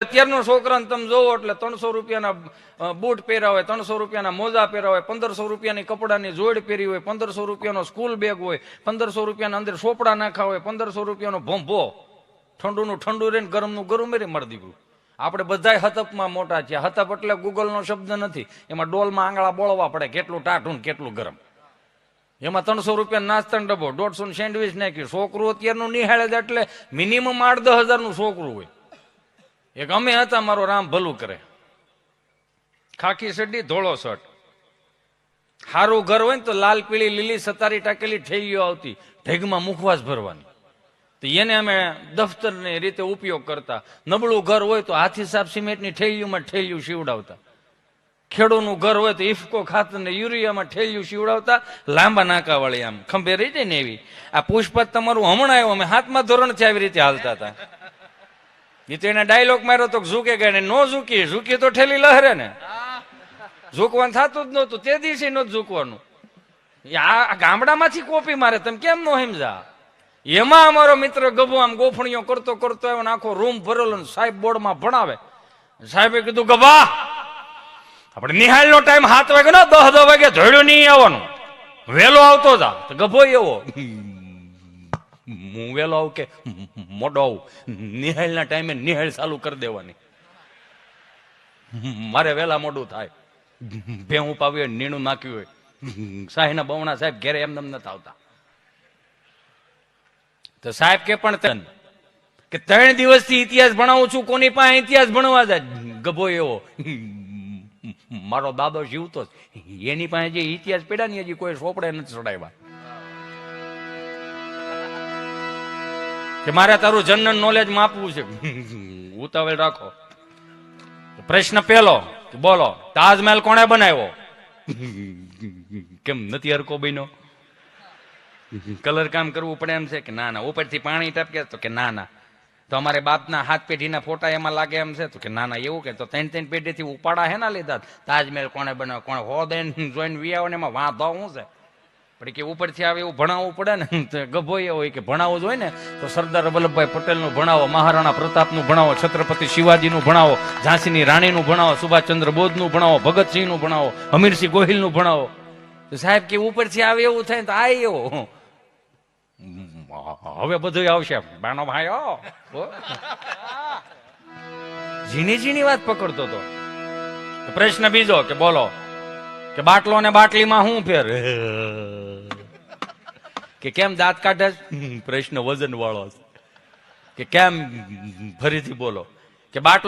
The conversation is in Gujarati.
અત્યારનો છોકરાને તમે જોવો એટલે 300 રૂપિયાના બૂટ પહેર્યા હોય, 300 રૂપિયાના મોજા પહેર્યા હોય, 1500 રૂપિયાની કપડાની જોડ પહેરી હોય, 1500 રૂપિયાનો સ્કૂલ બેગ હોય, 1500 રૂપિયાના અંદર સોપડા નાખા હોય, 1500 રૂપિયાનો ભંભો, ઠંડુનું ઠંડુ રહીને ગરમનું ગરમ રે મળી દીધું. આપણે બધાય હતપમાં મોટા છે. હતપ એટલે ગૂગલનો શબ્દ નથી, એમાં ડોલમાં આંગળા બોળવા પડે કેટલું ટાઢું કેટલું ગરમ. એમાં 300 રૂપિયા નાસ્તાનો ડબ્બો, 150 સેન્ડવીચ નાખ્યું. છોકરું અત્યારનું નિહાળે જ એટલે મિનિમમ 8-10 હજારનું છોકરું હોય. એક અમે હતા, મારો રામ ભલું કરે, ખાખી સડી ધોળો શર્ટ, સારું ઘર હોય ને તો લાલ પીળી લીલી સતારી ટાકેલી ઠેલીઓ આવતી, ઢેગમાં મુખવાસ ભરવાની. તો એને અમે દફતરની રીતે ઉપયોગ કરતા. નબળું ઘર હોય તો હાથી સાપ સિમેન્ટની ઠેલીઓમાં ઠેલિયું સીવડાવતા. ખેડૂતનું ઘર હોય તો ઇફકો ખાતર ને યુરિયામાં ઠેલિયું સીવડાવતા. લાંબા નાકા વાળી આમ ખંભે રહી જાય ને એવી. આ પુષ્પત તમારું હમણાં આવ્યું, અમે 7મા ધોરણથી આવી રીતે હાલતા હતા. એ તો એને ડાયલોગ માર્યો તો ઝૂકે ગયે, નો ઝૂકી તો ઠેલી લહરે ને. ઝૂકવાનું થતું જ નહોતું, તે દિવસે નહોતું ઝૂકવાનું. આ ગામડામાંથી કોપી મારે, તમે કેમ નો સમજા? એમાં અમારો મિત્ર ગભો આમ ગોફણીઓ કરતો કરતો આવ્યો, આખો રૂમ ભરેલો, સાહેબ બોર્ડમાં ભણાવે. સાહેબે કીધું ગભા, આપણે નિહાળનો ટાઈમ 7 વાગે ને 10 વાગે ધોળ્યો નહીં આવવાનું, વહેલો આવતો જા. ગભો એવો, હું વહેલો આવું કે મોડો આવું? નિહાળના ટાઈમે નિહાળ ચાલુ કરી દેવાની, મારે વહેલા મોડું થાય. ભેહું પાવી હોય, નીણું નાખ્યું હોય, સાહીના બવણા સાહેબ ઘેરે એમને નથી આવતા. તો સાહેબ કે પણ કે 3 દિવસથી ઇતિહાસ ભણાવું છું, કોની પાસે ઇતિહાસ ભણવા જાય? ગભો એવો, મારો દાદો જીવતો એની પાસે જે ઇતિહાસ પડ્યા ને હજી કોઈ સોપડે નથી ચડાવ્યા. કે મારે તારું જનરલ નોલેજ માપવું છે, ઉતાવળ રાખો. પ્રશ્ન પહેલો, બોલો તાજમહેલ કોણે બનાવ્યો? કેમ નથી હરકો બન્યો? કલર કામ કરવું પડે એમ છે કે ના ના? ઉપરથી પાણી ટપકે તો કે ના ના. તો અમારે બાપના હાથ પેઢીના ફોટા એમાં લાગે એમ છે તો કે ના ના. એવું કે તો 3 પેઢીથી ઉપાડા હે ના લીધા. તાજમહેલ કોણે બનાવ્યો? કોણે હોદેન જોઈને વિયાવો ને એમાં વાંધો શું છે? પણ કે ઉપરથી આવે એવું ભણાવવું પડે ને. ગભો એ હોય કે ભણાવવું જોઈએ ને તો સરદાર વલ્લભભાઈ પટેલનું ભણાવો, મહારાણા પ્રતાપનું ભણાવો, છત્રપતિ શિવાજીનું ભણાવો, ઝાંસીની રાણીનું ભણાવો, સુભાષચંદ્ર બોઝનું ભણાવો, ભગતસિંહનું ભણાવો, હમીરસિંહ ગોહિલનું ભણાવો. તો સાહેબ કે ઉપરથી આવે એવું થાય તો આ એવો. હવે બધું આવશે બાનો ભાઈ. ઝીણી ઝીણી વાત પકડતો હતો. પ્રશ્ન બીજો કે બોલો કે બાટલો ને બાટલીમાં શું ફેર? કે કેમ દાંત કાઢે? પ્રશ્ન વજન વાળો. કે કેમ? ફરીથી બોલો કે બાટલો